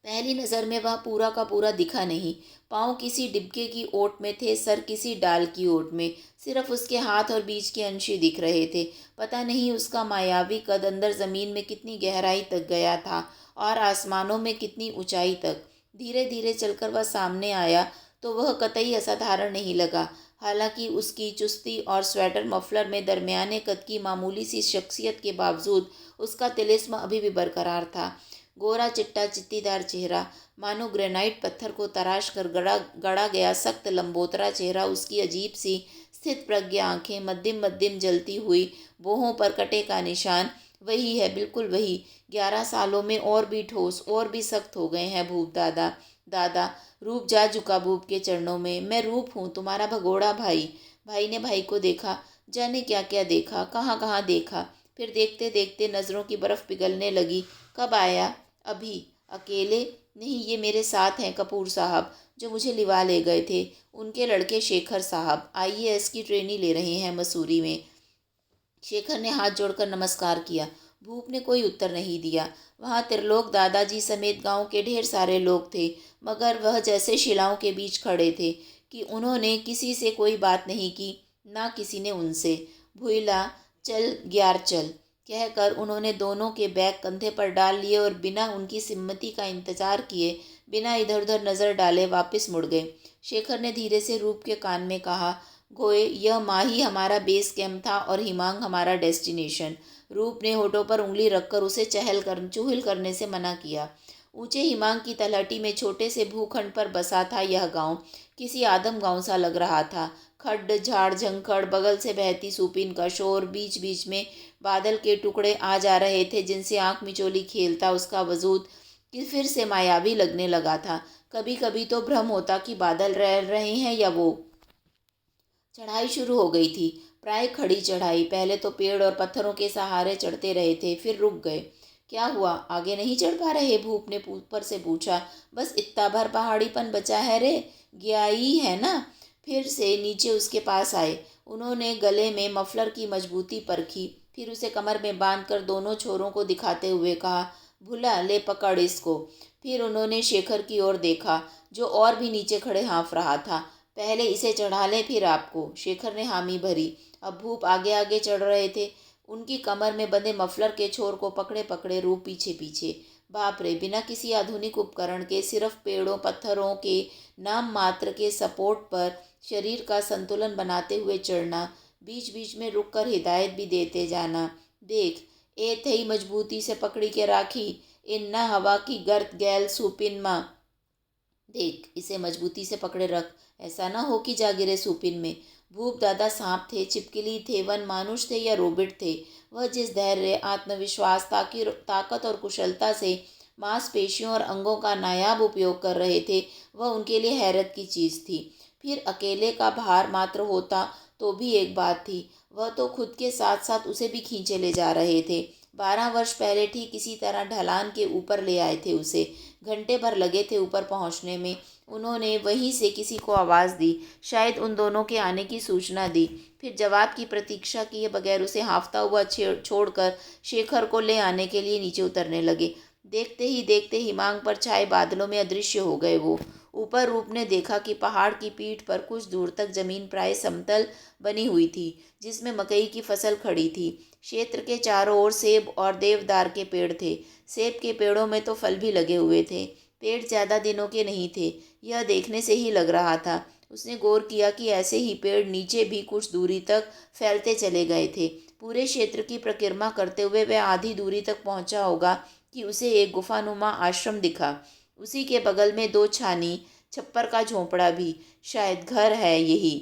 पहली नज़र में वह पूरा का पूरा दिखा नहीं। पाँव किसी डिब्बे की ओट में थे, सर किसी डाल की ओट में। सिर्फ उसके हाथ और बीच के अंश ही दिख रहे थे। पता नहीं उसका मायावी कद अंदर ज़मीन में कितनी गहराई तक गया था और आसमानों में कितनी ऊंचाई तक। धीरे धीरे चलकर वह सामने आया तो वह कतई असाधारण नहीं लगा। हालांकि उसकी चुस्ती और स्वेटर मफलर में दरमियाने कद की मामूली सी शख्सियत के बावजूद उसका तिलिस्म अभी भी बरकरार था। गोरा चिट्टा चित्तीदार चेहरा, मानो ग्रेनाइट पत्थर को तराश कर गड़ा गढ़ा गया सख्त लंबोतरा चेहरा, उसकी अजीब सी स्थित प्रज्ञ आंखें, मद्दिम मद्दिम जलती हुई बोहों पर कटे का निशान। वही है, बिल्कुल वही। 11 सालों में और भी ठोस और भी सख्त हो गए हैं भूप दादा। दादा, रूप जा झुका भूप के चरणों में। मैं रूप हूँ, तुम्हारा भगोड़ा भाई। भाई ने भाई को देखा, जाने क्या क्या देखा, कहाँ कहाँ देखा। फिर देखते देखते नज़रों की बर्फ़ पिघलने लगी। कब आया? अभी। अकेले? नहीं, ये मेरे साथ हैं कपूर साहब, जो मुझे लिवा ले गए थे। उनके लड़के शेखर साहब आईएएस की ट्रेनिंग ले रहे हैं मसूरी में। शेखर ने हाथ जोड़कर नमस्कार किया। भूप ने कोई उत्तर नहीं दिया। वहाँ त्रिलोक दादाजी समेत गांव के ढेर सारे लोग थे, मगर वह जैसे शिलाओं के बीच खड़े थे कि उन्होंने किसी से कोई बात नहीं की, ना किसी ने उनसे। भूला, चल ग्यार चल, कहकर उन्होंने दोनों के बैग कंधे पर डाल लिए और बिना उनकी सम्मति का इंतजार किए, बिना इधर उधर नज़र डाले वापस मुड़ गए। शेखर ने धीरे से रूप के कान में कहा, गोए, यह माही हमारा बेस कैंप था और हिमांग हमारा डेस्टिनेशन। रूप ने होठों पर उंगली रखकर उसे चुहिल करने से मना किया। ऊंचे हिमांग की तलहटी में छोटे से भूखंड पर बसा था यह गांव। किसी आदम गांव सा लग रहा था। खड्ड, झाड़, झंखड़, बगल से बहती सूपिन का शोर, बीच बीच में बादल के टुकड़े आ जा रहे थे जिनसे आंख मिचोली खेलता उसका वजूद कि फिर से मायावी लगने लगा था। कभी कभी तो भ्रम होता कि बादल रह रहे हैं या वो। चढ़ाई शुरू हो गई थी, प्राय खड़ी चढ़ाई। पहले तो पेड़ और पत्थरों के सहारे चढ़ते रहे थे, फिर रुक गए। क्या हुआ, आगे नहीं चढ़ पा रहे? भूप ने ऊपर से पूछा। बस इतना भर पहाड़ीपन बचा है रे, गया ही है ना। फिर से नीचे उसके पास आए। उन्होंने गले में मफलर की मजबूती परखी, फिर उसे कमर में बांधकर दोनों छोरों को दिखाते हुए कहा, भुला ले, पकड़ इसको। फिर उन्होंने शेखर की ओर देखा, जो और भी नीचे खड़े हाँफ रहा था। पहले इसे चढ़ा लें फिर आपको। शेखर ने हामी भरी। अब भूप आगे आगे चढ़ रहे थे, उनकी कमर में बंधे मफलर के छोर को पकड़े पकड़े रूप पीछे पीछे। बाप रे, बिना किसी आधुनिक उपकरण के, सिर्फ पेड़ों पत्थरों के नाम मात्र के सपोर्ट पर शरीर का संतुलन बनाते हुए चढ़ना, बीच बीच में रुक कर हिदायत भी देते जाना। देख, ए थई मजबूती से पकड़ी के राखी, इन न हवा की गर्द गैल सुपिन माँ। देख, इसे मजबूती से पकड़े रख, ऐसा ना हो कि जा गिरे सूपिन में। भूप दादा सांप थे, छिपकली थे, वन मानुष थे या रोबिट थे, वह जिस धैर्य, आत्मविश्वास, ताकत और कुशलता से मांसपेशियों और अंगों का नायाब उपयोग कर रहे थे, वह उनके लिए हैरत की चीज़ थी। फिर अकेले का भार मात्र होता तो भी एक बात थी, वह तो खुद के साथ साथ उसे भी खींचे ले जा रहे थे। 12 वर्ष पहले ठीक इसी तरह ढलान के ऊपर ले आए थे उसे। घंटे भर लगे थे ऊपर पहुंचने में। उन्होंने वहीं से किसी को आवाज़ दी, शायद उन दोनों के आने की सूचना दी। फिर जवाब की प्रतीक्षा किए बगैर उसे हाँफता हुआ छोड़कर शेखर को ले आने के लिए नीचे उतरने लगे। देखते ही देखते हिमांग पर छाए बादलों में अदृश्य हो गए वो। ऊपर रूप ने देखा कि पहाड़ की पीठ पर कुछ दूर तक जमीन प्राय समतल बनी हुई थी, जिसमें मकई की फसल खड़ी थी। क्षेत्र के चारों ओर सेब और देवदार के पेड़ थे। सेब के पेड़ों में तो फल भी लगे हुए थे। पेड़ ज़्यादा दिनों के नहीं थे, यह देखने से ही लग रहा था। उसने गौर किया कि ऐसे ही पेड़ नीचे भी कुछ दूरी तक फैलते चले गए थे। पूरे क्षेत्र की परिक्रमा करते हुए वह आधी दूरी तक पहुंचा होगा कि उसे एक गुफानुमा आश्रम दिखा। उसी के बगल में 2 छानी, छप्पर का झोंपड़ा भी, शायद घर है यही।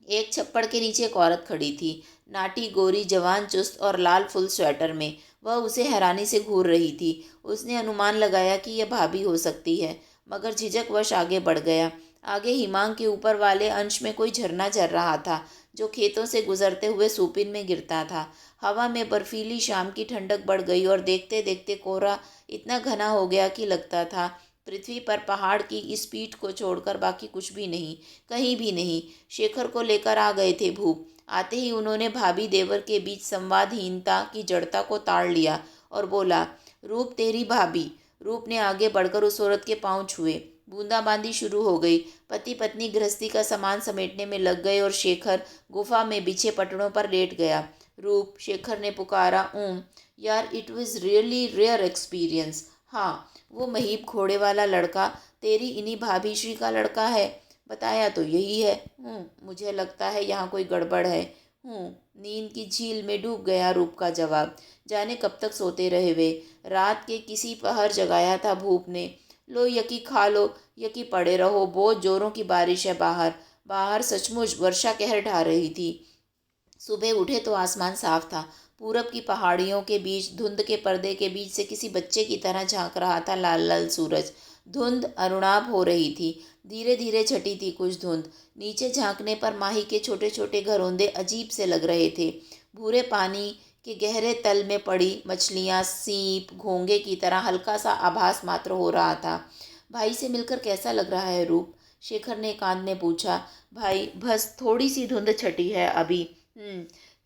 एक छप्पड़ के नीचे एक औरत खड़ी थी, नाटी, गोरी, जवान, चुस्त और लाल फुल स्वेटर में। वह उसे हैरानी से घूर रही थी। उसने अनुमान लगाया कि यह भाभी हो सकती है, मगर झिझकवश आगे बढ़ गया। आगे हिमांग के ऊपर वाले अंश में कोई झरना झर रहा था, जो खेतों से गुजरते हुए सूपिन में गिरता था। हवा में बर्फीली शाम की ठंडक बढ़ गई और देखते देखते कोहरा इतना घना हो गया कि लगता था पृथ्वी पर पहाड़ की इस पीठ को छोड़कर बाकी कुछ भी नहीं, कहीं भी नहीं। शेखर को लेकर आ गए थे भूप। आते ही उन्होंने भाभी देवर के बीच संवादहीनता की जड़ता को ताड़ लिया और बोला, रूप तेरी भाभी। रूप ने आगे बढ़कर उस औरत के पांव छुए। बूंदाबांदी शुरू हो गई। पति पत्नी गृहस्थी का सामान समेटने में लग गए और शेखर गुफा में बिछे पटड़ों पर लेट गया। रूप, शेखर ने पुकारा, यार, it was really rare experience. हाँ, वो महीप घोड़े वाला लड़का तेरी इन्हीं भाभी श्री का लड़का है। बताया तो यही है। मुझे लगता है यहाँ कोई गड़बड़ है। नींद की झील में डूब गया रूप का जवाब। जाने कब तक सोते रहे वे। रात के किसी पहर जगाया था भूप ने। लो यकी खा लो, यकी पड़े रहो, बहुत जोरों की बारिश है बाहर। बाहर सचमुच वर्षा कहर ढा रही थी। सुबह उठे तो आसमान साफ था। पूरब की पहाड़ियों के बीच धुंध के पर्दे के बीच से किसी बच्चे की तरह झांक रहा था लाल लाल सूरज। धुंध अरुणाभ हो रही थी, धीरे धीरे छटी थी कुछ धुंध। नीचे झांकने पर माही के छोटे छोटे घरौंदे अजीब से लग रहे थे। भूरे पानी के गहरे तल में पड़ी मछलियाँ सीप घोंगे की तरह हल्का सा आभास मात्र हो रहा था। भाई से मिलकर कैसा लग रहा है रूप? शेखर ने एकांत में पूछा। भाई, बस थोड़ी सी धुंध छटी है अभी।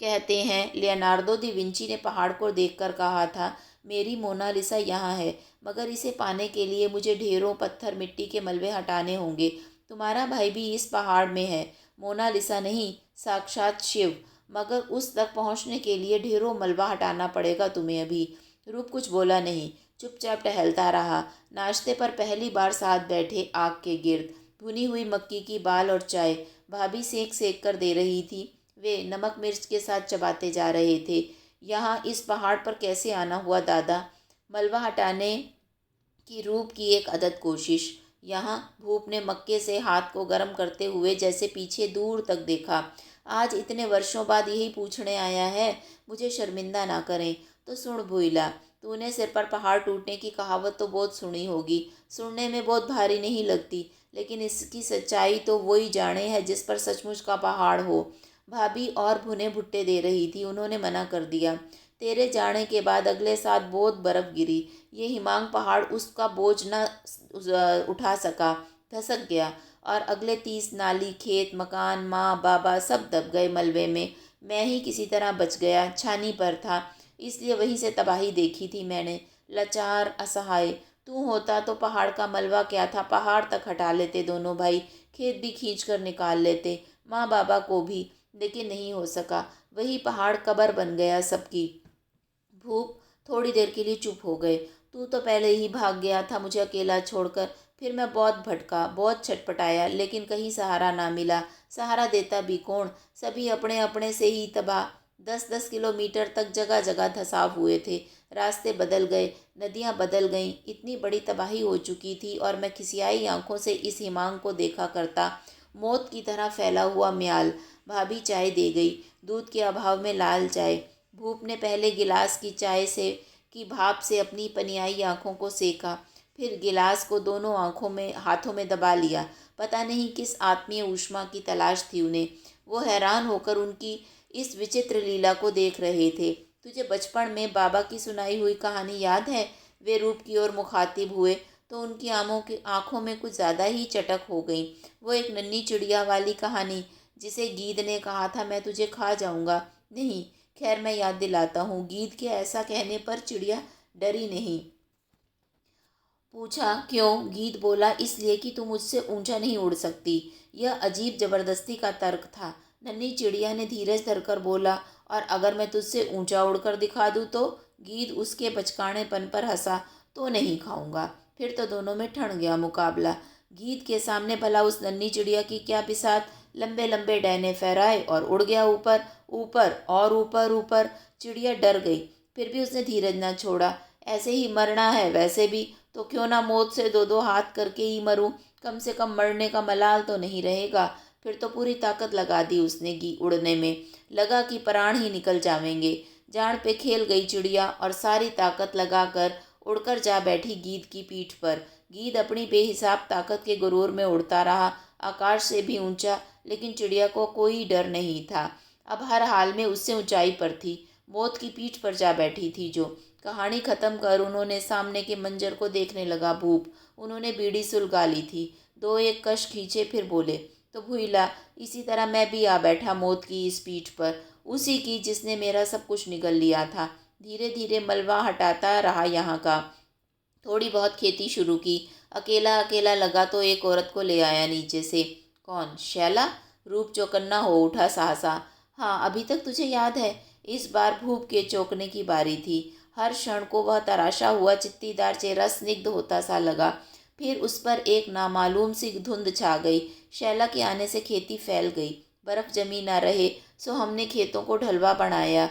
कहते हैं लियोनार्दो दी विंची ने पहाड़ को देखकर कहा था, मेरी मोनालिसा यहाँ है, मगर इसे पाने के लिए मुझे ढेरों पत्थर मिट्टी के मलबे हटाने होंगे। तुम्हारा भाई भी इस पहाड़ में है। मोनालिसा नहीं, साक्षात शिव। मगर उस तक पहुँचने के लिए ढेरों मलबा हटाना पड़ेगा तुम्हें अभी। रूप कुछ बोला नहीं, चुपचाप टहलता रहा। नाश्ते पर पहली बार साथ बैठे आग के गिर्द। भुनी हुई मक्की की बाल और चाय भाभी सेक सेक कर दे रही थी। वे नमक मिर्च के साथ चबाते जा रहे थे। यहाँ इस पहाड़ पर कैसे आना हुआ दादा? मलबा हटाने की रूप की एक अदद कोशिश। यहाँ भूप ने मक्के से हाथ को गर्म करते हुए जैसे पीछे दूर तक देखा। आज इतने वर्षों बाद यही पूछने आया है। मुझे शर्मिंदा ना करें तो सुन भूइला, तूने सिर पर पहाड़ टूटने की कहावत तो बहुत सुनी होगी। सुनने में बहुत भारी नहीं लगती, लेकिन इसकी सच्चाई तो वही जाने है जिस पर सचमुच का पहाड़ हो। भाभी और भुने भुट्टे दे रही थी, उन्होंने मना कर दिया। तेरे जाने के बाद अगले साल बहुत बर्फ गिरी। ये हिमांग पहाड़ उसका बोझ न उठा सका, धसक गया। और अगले 30 नाली खेत मकान माँ बाबा सब दब गए मलबे में। मैं ही किसी तरह बच गया, छानी पर था, इसलिए वहीं से तबाही देखी थी मैंने। लाचार असहाय तू होता तो पहाड़ का मलबा क्या था, पहाड़ तक हटा लेते दोनों भाई, खेत भी खींच कर निकाल लेते, माँ बाबा को भी। लेकिन नहीं हो सका। वही पहाड़ कब्र बन गया सबकी। भूप थोड़ी देर के लिए चुप हो गए। तू तो पहले ही भाग गया था मुझे अकेला छोड़कर। फिर मैं बहुत भटका, बहुत छटपटाया, लेकिन कहीं सहारा ना मिला। सहारा देता भी कौन? सभी अपने अपने से ही तबाह। 10-10 किलोमीटर तक जगह जगह धंसाव हुए थे। रास्ते बदल गए, नदियाँ बदल गईं। इतनी बड़ी तबाही हो चुकी थी और मैं खिसियाई आंखों से इस हिमांग को देखा करता, मौत की तरह फैला हुआ म्याल। भाभी चाय दे गई, दूध के अभाव में लाल चाय। भूप ने पहले गिलास की चाय से की भाप से अपनी पनियाई आंखों को सेका, फिर गिलास को दोनों आंखों में हाथों में दबा लिया। पता नहीं किस आत्मीय ऊष्मा की तलाश थी उन्हें। वो हैरान होकर उनकी इस विचित्र लीला को देख रहे थे। तुझे बचपन में बाबा की सुनाई हुई कहानी याद है? वे रूप की ओर मुखातिब हुए तो उनकी आंखों में कुछ ज़्यादा ही चटक हो गई। वो एक नन्ही चिड़िया वाली कहानी, जिसे गीद ने कहा था मैं तुझे खा जाऊंगा। नहीं, खैर मैं याद दिलाता हूँ। गीद के ऐसा कहने पर चिड़िया डरी नहीं। पूछा क्यों? गीत बोला, इसलिए कि तुम मुझसे ऊंचा नहीं उड़ सकती। यह अजीब जबरदस्ती का तर्क था। नन्ही चिड़िया ने धीरज धरकर बोला, और अगर मैं तुझसे ऊंचा उड़कर दिखा दूँ तो? गीत उसके बचकानेपन पर हंसा। तो नहीं खाऊंगा। फिर तो दोनों में ठन गया मुकाबला। गीत के सामने भला उस नन्ही चिड़िया की क्या बिसात। लंबे लंबे डैने फहराए और उड़ गया ऊपर ऊपर और ऊपर ऊपर। चिड़िया डर गई, फिर भी उसने धीरज न छोड़ा। ऐसे ही मरना है वैसे भी, तो क्यों ना मौत से दो दो हाथ करके ही मरूं। कम से कम मरने का मलाल तो नहीं रहेगा। फिर तो पूरी ताकत लगा दी उसने गी उड़ने में। लगा कि प्राण ही निकल जावेंगे। जान पे खेल गई चिड़िया और सारी ताकत लगाकर उड़कर जा बैठी गीद की पीठ पर। गीद अपनी बेहिसाब ताकत के गुरूर में उड़ता रहा, आकाश से भी ऊंचा, लेकिन चिड़िया को कोई डर नहीं था। अब हर हाल में उससे ऊंचाई पर थी, मौत की पीठ पर जा बैठी थी जो। कहानी खत्म कर उन्होंने सामने के मंजर को देखने लगा भूप। उन्होंने बीड़ी सुलगा ली थी, दो एक कश खींचे, फिर बोले, तो भूला, इसी तरह मैं भी आ बैठा मौत की इस पीठ पर, उसी की जिसने मेरा सब कुछ निगल लिया था। धीरे धीरे मलबा हटाता रहा यहाँ का। थोड़ी बहुत खेती शुरू की। अकेला अकेला लगा तो एक औरत को ले आया नीचे से। कौन? शैला? रूप चौकन्ना हो उठा सहसा। हाँ, अभी तक तुझे याद है? इस बार भूप के चौंकने की बारी थी। हर क्षण को वह तराशा हुआ चित्तीदार चेहरा स्निग्ध होता सा लगा। फिर उस पर एक नामालूम सी धुंध छा गई। शैला के आने से खेती फैल गई। बर्फ जमी ना रहे, सो हमने खेतों को ढलवा बनाया।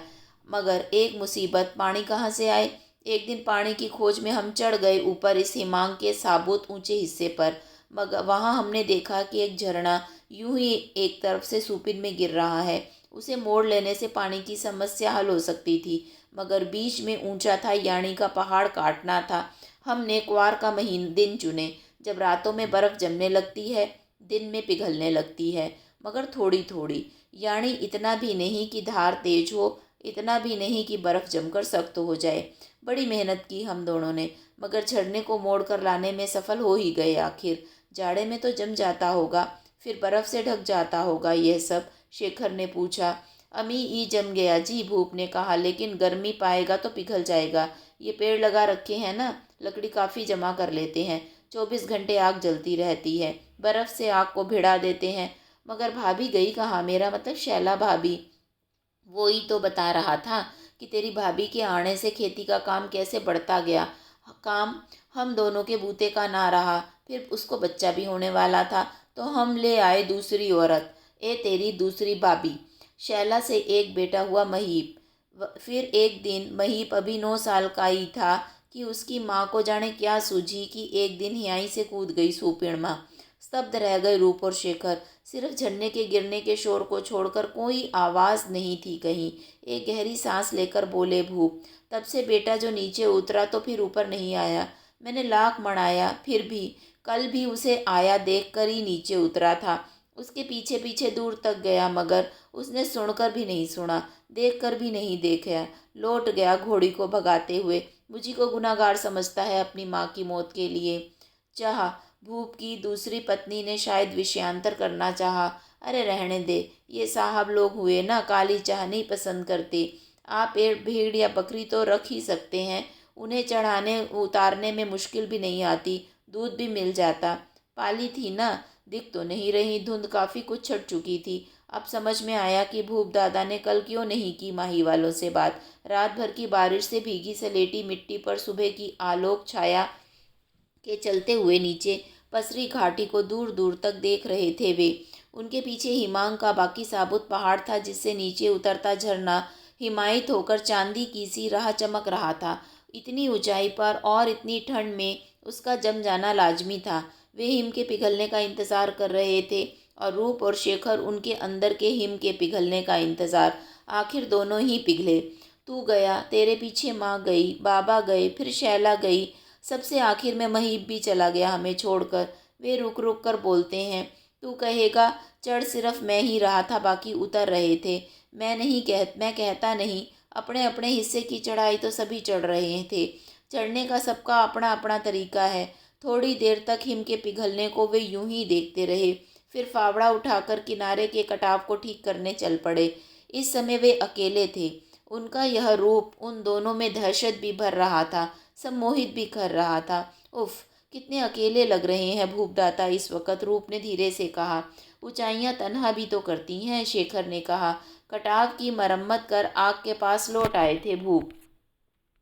मगर एक मुसीबत, पानी कहाँ से आए? एक दिन पानी की खोज में हम चढ़ गए ऊपर इस हिमांग के साबुत ऊंचे हिस्से पर। मगर वहाँ हमने देखा कि एक झरना यूं ही एक तरफ से सुपिन में गिर रहा है। उसे मोड़ लेने से पानी की समस्या हल हो सकती थी, मगर बीच में ऊंचा था यानी का पहाड़ काटना था। हमने क्वार का दिन चुने, जब रातों में बर्फ़ जमने लगती है, दिन में पिघलने लगती है, मगर थोड़ी थोड़ी, यानी इतना भी नहीं कि धार तेज हो, इतना भी नहीं कि बर्फ़ जमकर सख्त हो जाए। बड़ी मेहनत की हम दोनों ने, मगर झरने को मोड़ कर लाने में सफल हो ही गए आखिर। जाड़े में तो जम जाता होगा, फिर बर्फ़ से ढक जाता होगा यह सब? शेखर ने पूछा। अमी ई जम गया जी, भूप ने कहा, लेकिन गर्मी पाएगा तो पिघल जाएगा। ये पेड़ लगा रखे हैं ना, लकड़ी काफ़ी जमा कर लेते हैं, 24 घंटे आग जलती रहती है, बर्फ़ से आग को भिड़ा देते हैं। मगर भाभी गई कहाँ? मेरा मतलब शैला भाभी। वो ही तो बता रहा था कि तेरी भाभी के आने से खेती का काम कैसे बढ़ता गया। काम हम दोनों के बूते का ना रहा, फिर उसको बच्चा भी होने वाला था, तो हम ले आए दूसरी औरत, ए तेरी दूसरी भाभी। शैला से एक बेटा हुआ महीप। फिर एक दिन महीप अभी 9 साल का ही था कि उसकी माँ को जाने क्या सूझी कि एक दिन हियाई से कूद गई सूपिण माँ। स्तब्ध रह गए रूप और शेखर। सिर्फ झरने के गिरने के शोर को छोड़कर कोई आवाज़ नहीं थी कहीं। एक गहरी सांस लेकर बोले भूप, तब से बेटा जो नीचे उतरा तो फिर ऊपर नहीं आया। मैंने लाख मनाया, फिर भी कल भी उसे आया देख कर ही नीचे उतरा था। उसके पीछे पीछे दूर तक गया, मगर उसने सुनकर भी नहीं सुना, देख कर भी नहीं देखा। लौट गया घोड़ी को भगाते हुए। मुझी को गुनाहगार समझता है अपनी माँ की मौत के लिए। चाह भूप की दूसरी पत्नी ने शायद विषयांतर करना चाहा। अरे रहने दे, ये साहब लोग हुए ना, काली चाह नहीं पसंद करते। आप एक भेड़ या बकरी तो रख ही सकते हैं, उन्हें चढ़ाने उतारने में मुश्किल भी नहीं आती, दूध भी मिल जाता। पाली थी ना? दिख तो नहीं रही, धुंध काफ़ी कुछ छट चुकी थी। अब समझ में आया कि भूप दादा ने कल क्यों नहीं की माही वालों से बात। रात भर की बारिश से भीगी सलेटी मिट्टी पर सुबह की आलोक छाया के चलते हुए नीचे पसरी घाटी को दूर दूर तक देख रहे थे वे। उनके पीछे हिमांग का बाकी साबुत पहाड़ था, जिससे नीचे उतरता झरना हिमायित होकर चांदी की सी राह चमक रहा था। इतनी ऊंचाई पर और इतनी ठंड में उसका जम जाना लाजमी था। वे हिम के पिघलने का इंतज़ार कर रहे थे और रूप और शेखर उनके अंदर के हिम के पिघलने का इंतज़ार। आखिर दोनों ही पिघले। तू गया, तेरे पीछे माँ गई, बाबा गए, फिर शैला गई, सबसे आखिर में महीप भी चला गया हमें छोड़कर। वे रुक रुक कर बोलते हैं। तू कहेगा चढ़ सिर्फ मैं ही रहा था, बाकी उतर रहे थे। मैं कहता नहीं, अपने अपने हिस्से की चढ़ाई तो सभी चढ़ रहे थे। चढ़ने का सबका अपना अपना तरीका है। थोड़ी देर तक हिम के पिघलने को वे यूं ही देखते रहे, फिर फावड़ा उठाकर किनारे के कटाव को ठीक करने चल पड़े। इस समय वे अकेले थे। उनका यह रूप उन दोनों में दहशत भी भर रहा था, सम्मोहित भी कर रहा था। उफ, कितने अकेले लग रहे हैं भूपदाता इस वक्त, रूप ने धीरे से कहा। ऊंचाइयां तन्हा भी तो करती हैं, शेखर ने कहा। कटाव की मरम्मत कर आग के पास लौट आए थे भूप।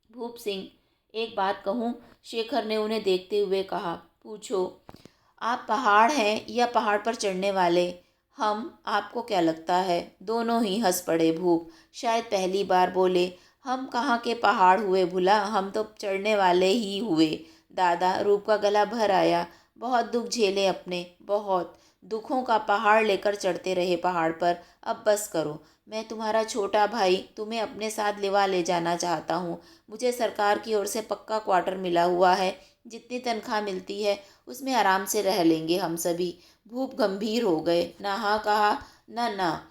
भूप सिंह, एक बात कहूँ? शेखर ने उन्हें देखते हुए कहा। पूछो। आप पहाड़ हैं या पहाड़ पर चढ़ने वाले? हम, आपको क्या लगता है? दोनों ही हंस पड़े भूप। शायद पहली बार बोले। हम कहाँ के पहाड़ हुए भुला, हम तो चढ़ने वाले ही हुए। दादा, रूप का गला भर आया। बहुत दुख झेले अपने, बहुत दुखों का पहाड़ लेकर चढ़ते रहे पहाड़ पर। अब बस करो। मैं तुम्हारा छोटा भाई, तुम्हें अपने साथ लिवा ले जाना चाहता हूँ। मुझे सरकार की ओर से पक्का क्वार्टर मिला हुआ है। जितनी तनख्वाह मिलती है उसमें आराम से रह लेंगे हम सभी। भूप गंभीर हो गए। ना हाँ कहा, ना ना।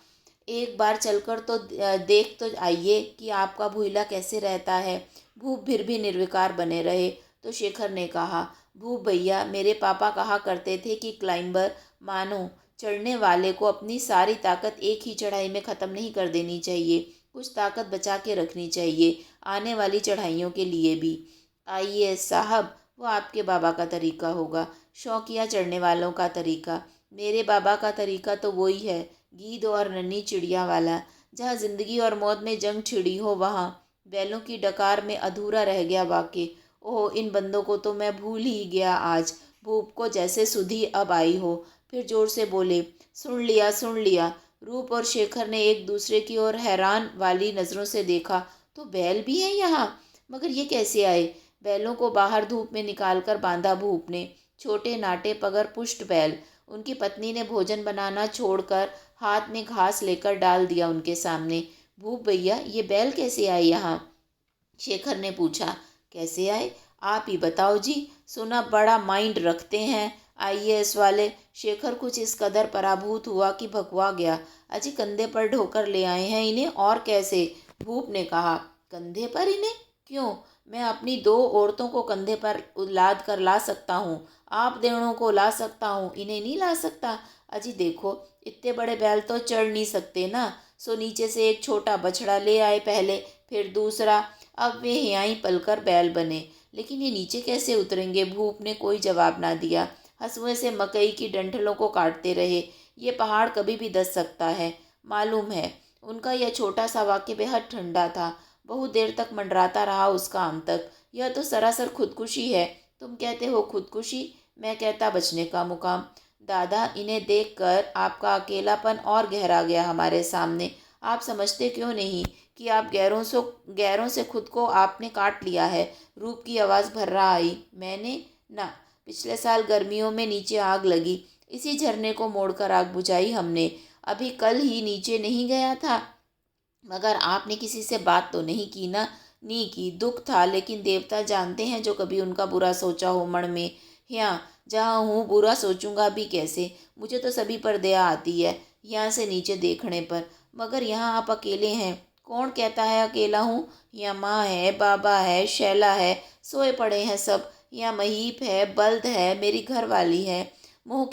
एक बार चलकर तो देख तो आइए कि आपका भूला कैसे रहता है। भूप फिर भी निर्विकार बने रहे। तो शेखर ने कहा, भूप भैया, मेरे पापा कहा करते थे कि क्लाइंबर मानो चढ़ने वाले को अपनी सारी ताकत एक ही चढ़ाई में ख़त्म नहीं कर देनी चाहिए, कुछ ताकत बचा के रखनी चाहिए आने वाली चढ़ाइयों के लिए भी। आइए साहब, वो आपके बाबा का तरीका होगा, शौकिया चढ़ने वालों का तरीका। मेरे बाबा का तरीका तो वही है, गीद और नन्ही चिड़िया वाला। जहाँ ज़िंदगी और मौत में जंग छिड़ी हो, वहाँ बैलों की डकार में अधूरा रह गया वाक्य। ओह, इन बंदों को तो मैं भूल ही गया आज। भूप को जैसे सुधी अब आई हो, फिर जोर से बोले, सुन लिया सुन लिया। रूप और शेखर ने एक दूसरे की ओर हैरान वाली नज़रों से देखा। तो बैल भी हैं यहाँ? मगर ये कैसे आए? बैलों को बाहर धूप में निकालकर बांधा भूप ने। छोटे नाटे पगर पुष्ट बैल। उनकी पत्नी ने भोजन बनाना छोड़कर हाथ में घास लेकर डाल दिया उनके सामने। भूप भैया, ये बैल कैसे आए यहाँ? शेखर ने पूछा। कैसे आए? आप ही बताओ जी। सुना बड़ा माइंड रखते हैं आईएएस वाले। शेखर कुछ इस कदर पराभूत हुआ कि भगवा गया। अजी कंधे पर ढोकर ले आए हैं इन्हें, और कैसे? भूप ने कहा। कंधे पर इन्हें? क्यों? मैं अपनी 2 औरतों को कंधे पर लाद कर ला सकता हूँ। आप देवड़ों को ला सकता हूँ, इन्हें नहीं ला सकता। अजी देखो, इतने बड़े बैल तो चढ़ नहीं सकते ना। सो नीचे से एक छोटा बछड़ा ले आए पहले, फिर दूसरा। अब वे यहीं पलकर बैल बने। लेकिन ये नीचे कैसे उतरेंगे? भूप ने कोई जवाब ना दिया। हंसुए से मकई की डंठलों को काटते रहे। ये पहाड़ कभी भी धंस सकता है, मालूम है। उनका यह छोटा सा वाक्य बेहद ठंडा था। बहुत देर तक मंडराता रहा उसका आंतक। यह तो सरासर खुदकुशी है। तुम कहते हो खुदकुशी, मैं कहता बचने का मुकाम। दादा, इन्हें देखकर आपका अकेलापन और गहरा गया हमारे सामने। आप समझते क्यों नहीं कि आप गैरों से खुद को आपने काट लिया है? रूप की आवाज़ भर्रा आई। मैंने? ना। पिछले साल गर्मियों में नीचे आग लगी, इसी झरने को मोड़कर आग बुझाई हमने। अभी कल ही नीचे नहीं गया था, मगर आपने किसी से बात तो नहीं की ना? नहीं की। दुख था, लेकिन देवता जानते हैं जो कभी उनका बुरा सोचा हो मन में। यहाँ जहाँ हूँ बुरा सोचूंगा भी कैसे? मुझे तो सभी पर दया आती है यहाँ से नीचे देखने पर। मगर यहाँ आप अकेले हैं। कौन कहता है अकेला हूँ? यहाँ माँ है, बाबा है, शैला है, सोए पड़े हैं सब। यहाँ महीप है, बल्द है, मेरी घरवाली है। मौत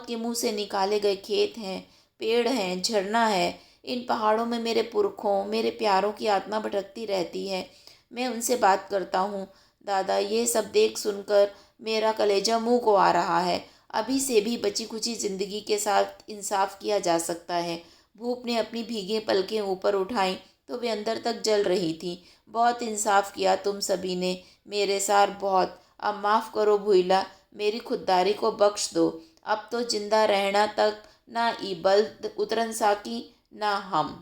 के मुंह से निकाले गए खेत हैं, पेड़ हैं, झरना है। इन पहाड़ों में मेरे पुरखों, मेरे प्यारों की आत्मा भटकती रहती है। मैं उनसे बात करता हूँ। दादा, ये सब देख सुनकर मेरा कलेजा मुंह को आ रहा है। अभी से भी बची खुची जिंदगी के साथ इंसाफ किया जा सकता है। भूप ने अपनी भीगे पलकें ऊपर उठाईं तो वे अंदर तक जल रही थीं। बहुत इंसाफ किया तुम सभी ने मेरे साथ, बहुत। अब माफ़ करो भूइला, मेरी खुददारी को बख्श दो। अब तो जिंदा रहना तक ना ईबल उतरन साकी, ना हम।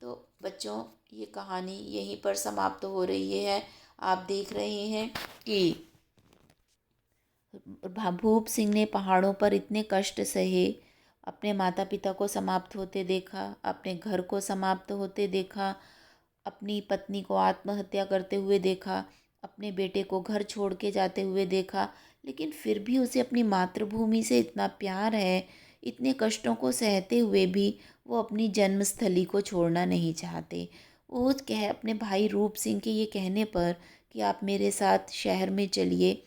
तो बच्चों, ये कहानी यहीं पर समाप्त हो रही है। आप देख रहे हैं कि भूप सिंह ने पहाड़ों पर इतने कष्ट सहे, अपने माता पिता को समाप्त होते देखा, अपने घर को समाप्त होते देखा, अपनी पत्नी को आत्महत्या करते हुए देखा, अपने बेटे को घर छोड़ के जाते हुए देखा, लेकिन फिर भी उसे अपनी मातृभूमि से इतना प्यार है। इतने कष्टों को सहते हुए भी वो अपनी जन्मस्थली को छोड़ना नहीं चाहते। वो कह अपने भाई रूप सिंह के ये कहने पर कि आप मेरे साथ शहर में चलिए,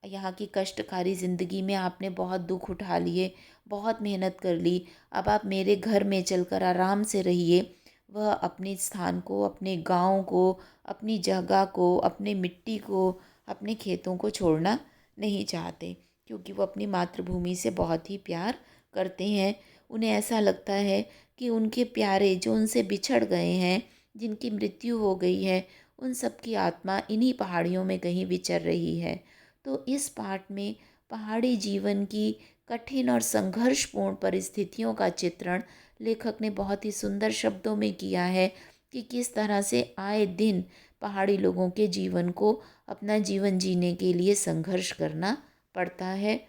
यहाँ की कष्टकारी ज़िंदगी में आपने बहुत दुख उठा लिए, बहुत मेहनत कर ली, अब आप मेरे घर में चलकर आराम से रहिए। वह अपने स्थान को, अपने गांव को, अपनी जगह को, अपने मिट्टी को, अपने खेतों को छोड़ना नहीं चाहते, क्योंकि वो अपनी मातृभूमि से बहुत ही प्यार करते हैं। उन्हें ऐसा लगता है कि उनके प्यारे जो उनसे बिछड़ गए हैं, जिनकी मृत्यु हो गई है, उन सब की आत्मा इन्हीं पहाड़ियों में कहीं विचर रही है। तो इस पाठ में पहाड़ी जीवन की कठिन और संघर्षपूर्ण परिस्थितियों का चित्रण लेखक ने बहुत ही सुंदर शब्दों में किया है कि किस तरह से आए दिन पहाड़ी लोगों के जीवन को अपना जीवन जीने के लिए संघर्ष करना पड़ता है।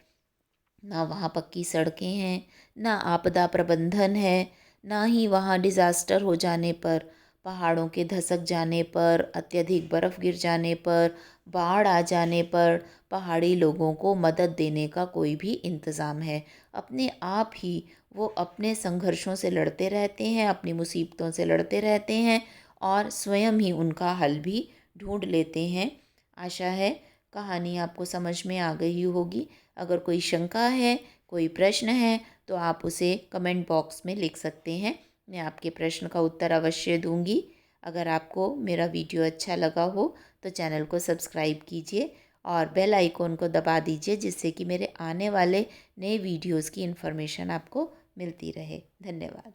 ना वहाँ पक्की सड़कें हैं, ना आपदा प्रबंधन है, ना ही वहाँ डिज़ास्टर हो जाने पर, पहाड़ों के धसक जाने पर, अत्यधिक बर्फ़ गिर जाने पर, बाढ़ आ जाने पर पहाड़ी लोगों को मदद देने का कोई भी इंतज़ाम है। अपने आप ही वो अपने संघर्षों से लड़ते रहते हैं, अपनी मुसीबतों से लड़ते रहते हैं और स्वयं ही उनका हल भी ढूंढ लेते हैं। आशा है कहानी आपको समझ में आ गई होगी। अगर कोई शंका है, कोई प्रश्न है, तो आप उसे कमेंट बॉक्स में लिख सकते हैं। मैं आपके प्रश्न का उत्तर अवश्य दूंगी। अगर आपको मेरा वीडियो अच्छा लगा हो तो चैनल को सब्सक्राइब कीजिए और बेल आइकॉन को दबा दीजिए, जिससे कि मेरे आने वाले नए वीडियोज़ की इन्फॉर्मेशन आपको मिलती रहे। धन्यवाद।